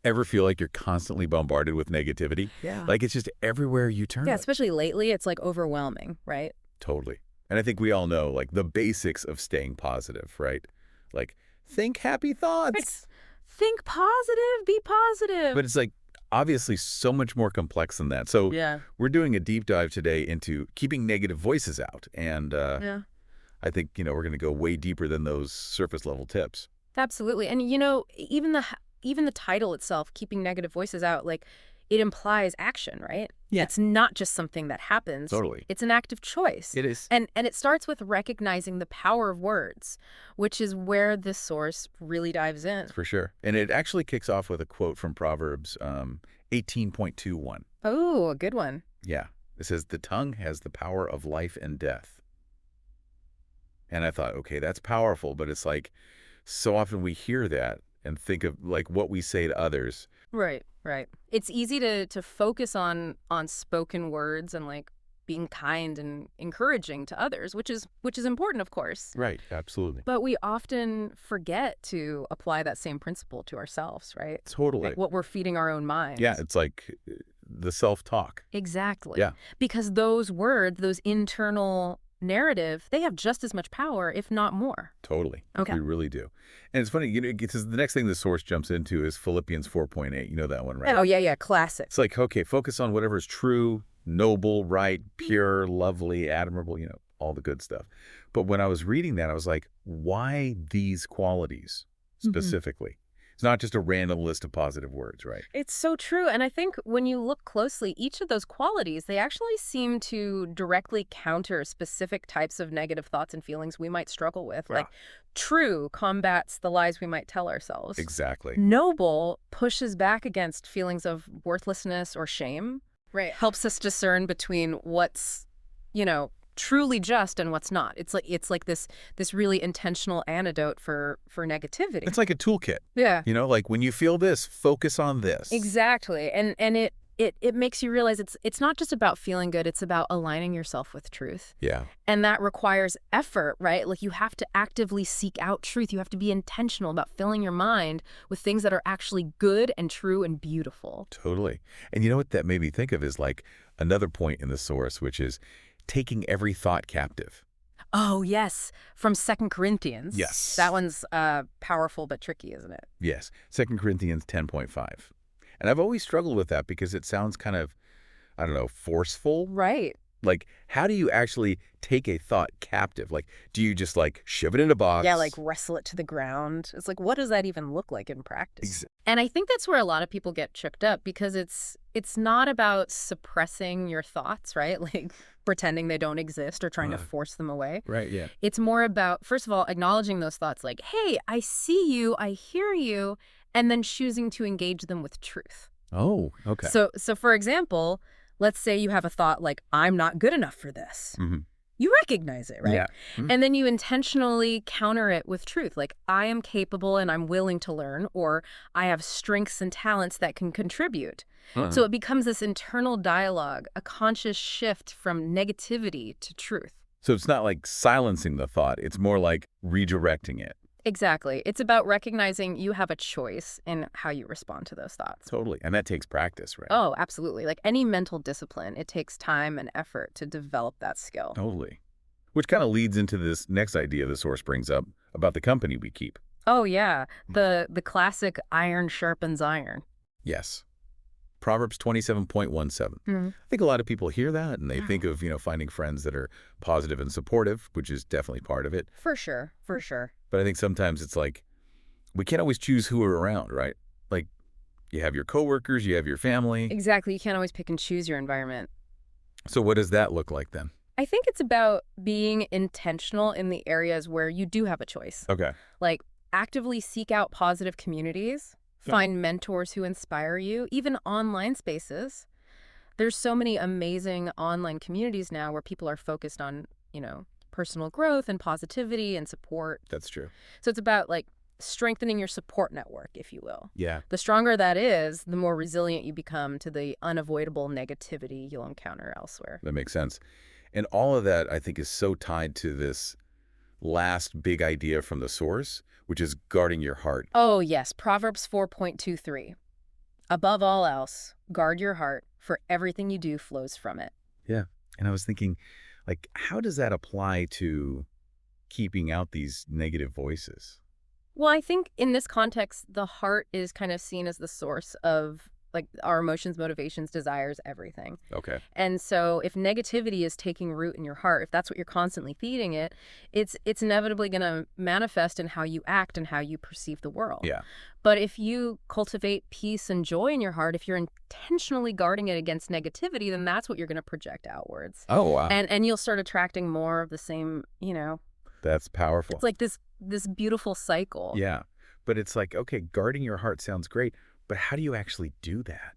Ever feel like you're constantly bombarded with negativity? Yeah. Like it's just everywhere you Yeah, turn. especially lately, it's like overwhelming, right? Totally. And I think we all know like the basics of staying positive, right? Like think happy Right. thoughts. Think positive, be positive. But it's like obviously so much more complex than that. So Yeah. we're doing a deep dive today into keeping negative voices out. And Yeah. I think, we're going to go way deeper than those surface level tips. Absolutely. And even the title itself, keeping negative voices out, like it implies action, right? Yeah. It's not just something that happens. Totally. It's an active choice. It is. And it starts with recognizing the power of words, which is where this source really dives in. For sure. And it actually kicks off with a quote from Proverbs 18.21. Oh, a good one. Yeah. It says, the tongue has the power of life and death. And I thought, okay, that's powerful. But it's like so often we hear that and think of like what we say to others. Right, right. It's easy to focus on spoken words and like being kind and encouraging to others, which is important, of course. Right. Absolutely. But we often forget to apply that same principle to ourselves, right? Totally. Like what we're feeding our own minds. Yeah. It's like the self-talk. Exactly. Yeah. Because those words, those internal narrative, they have just as much power, if not more. Totally. Okay. We really do. And it's funny, because the next thing the source jumps into is Philippians 4.8. You know that one, right? Oh, yeah, yeah, classic. It's like, okay, focus on whatever is true, noble, right, pure, lovely, admirable, all the good stuff. But when I was reading that, I was like, why these qualities specifically? It's not just a random list of positive words, right? It's so true. And I think when you look closely, each of those qualities, they actually seem to directly counter specific types of negative thoughts and feelings we might struggle with. Wow. Like true combats the lies we might tell ourselves. Exactly. Noble pushes back against feelings of worthlessness or shame. Right. Helps us discern between what's, truly just and what's not. It's like this really intentional antidote for negativity. It's like a toolkit. Yeah. Like when you feel this, focus on this. Exactly. And it makes you realize it's not just about feeling good, it's about aligning yourself with truth. Yeah. And that requires effort, right? Like you have to actively seek out truth. You have to be intentional about filling your mind with things that are actually good and true and beautiful. Totally. And you know what that made me think of is like another point in the source, which is taking every thought captive. Oh, yes. From 2 Corinthians. Yes. That one's powerful but tricky, isn't it? Yes. 2 Corinthians 10.5. And I've always struggled with that because it sounds kind of, I don't know, forceful. Right. Like, how do you actually take a thought captive? Like, do you just like shove it in a box? Yeah, like wrestle it to the ground. It's like, what does that even look like in practice? Ex And I think that's where a lot of people get tripped up because it's not about suppressing your thoughts, right? Like pretending they don't exist or trying to force them away. Right, yeah. It's more about, first of all, acknowledging those thoughts like, hey, I see you, I hear you, and then choosing to engage them with truth. Oh, okay. So for example, let's say you have a thought like, I'm not good enough for this. Mm-hmm. You recognize it, right? Yeah. Mm-hmm. And then you intentionally counter it with truth, like I am capable and I'm willing to learn, or I have strengths and talents that can contribute. So it becomes this internal dialogue, a conscious shift from negativity to truth. So it's not like silencing the thought. It's more like redirecting it. Exactly. It's about recognizing you have a choice in how you respond to those thoughts. Totally. And that takes practice, right? Oh, absolutely. Like any mental discipline, it takes time and effort to develop that skill. Totally. Which kind of leads into this next idea the source brings up about the company we keep. Oh, yeah. The classic iron sharpens iron. Yes. Proverbs 27.17. I think a lot of people hear that and they think of, finding friends that are positive and supportive, which is definitely part of it. For sure. For sure. But I think sometimes it's like, we can't always choose who we're around, right? Like, you have your coworkers, you have your family. Exactly. You can't always pick and choose your environment. So what does that look like then? I think it's about being intentional in the areas where you do have a choice. Okay. Like actively seek out positive communities, find mentors who inspire you, even online spaces. There's so many amazing online communities now where people are focused on, personal growth and positivity and support. That's true. So it's about like strengthening your support network, if you will. Yeah. The stronger that is, the more resilient you become to the unavoidable negativity you'll encounter elsewhere. That makes sense. And all of that, I think, is so tied to this last big idea from the source, which is guarding your heart. Oh, yes. Proverbs 4.23. Above all else, guard your heart, for everything you do flows from it. Yeah. And I was thinking, like, how does that apply to keeping out these negative voices? Well, I think in this context, the heart is kind of seen as the source of like our emotions, motivations, desires, everything. Okay. And so if negativity is taking root in your heart, if that's what you're constantly feeding it, it's inevitably going to manifest in how you act and how you perceive the world. Yeah. But if you cultivate peace and joy in your heart, if you're intentionally guarding it against negativity, then that's what you're going to project outwards. Oh, wow. And you'll start attracting more of the same, That's it's powerful. like this beautiful cycle. Yeah. But it's like, okay, guarding your heart sounds great, but how do you actually do that?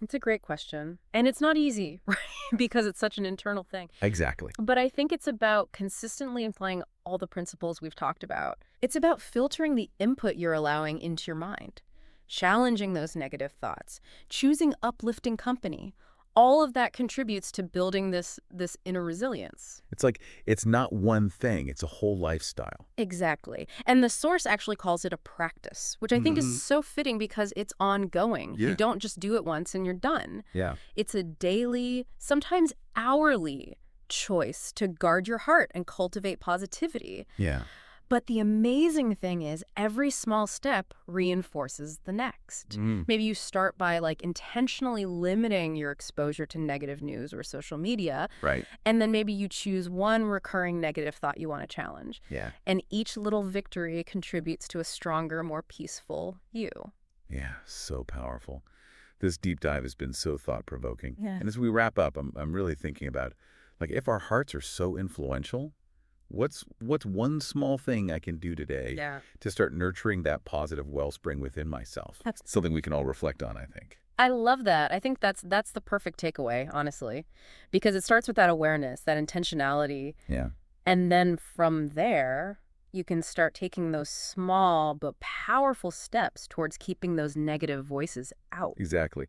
It's a great question. And it's not easy, right? Because it's such an internal thing. Exactly. But I think it's about consistently applying all the principles we've talked about. It's about filtering the input you're allowing into your mind, challenging those negative thoughts, choosing uplifting company. All of that contributes to building this inner resilience. It's like, it's not one thing, it's a whole lifestyle. Exactly. And the source actually calls it a practice, which I think is so fitting because it's ongoing. Yeah. You don't just do it once and you're done. Yeah. It's a daily, sometimes hourly choice to guard your heart and cultivate positivity. Yeah. But the amazing thing is every small step reinforces the next. Maybe you start by like intentionally limiting your exposure to negative news or social media, Right. and then maybe you choose one recurring negative thought you want to challenge. Yeah. And each little victory contributes to a stronger, more peaceful you. Yeah. So powerful. This deep dive has been so thought-provoking. Yeah. And as we wrap up, I'm really thinking about, like, if our hearts are so influential, what's one small thing I can do today to start nurturing that positive wellspring within myself? Something we can all reflect on, I think. I love that. I think that's the perfect takeaway, honestly, because it starts with that awareness, that intentionality, Yeah. and then from there, you can start taking those small but powerful steps towards keeping those negative voices out. Exactly.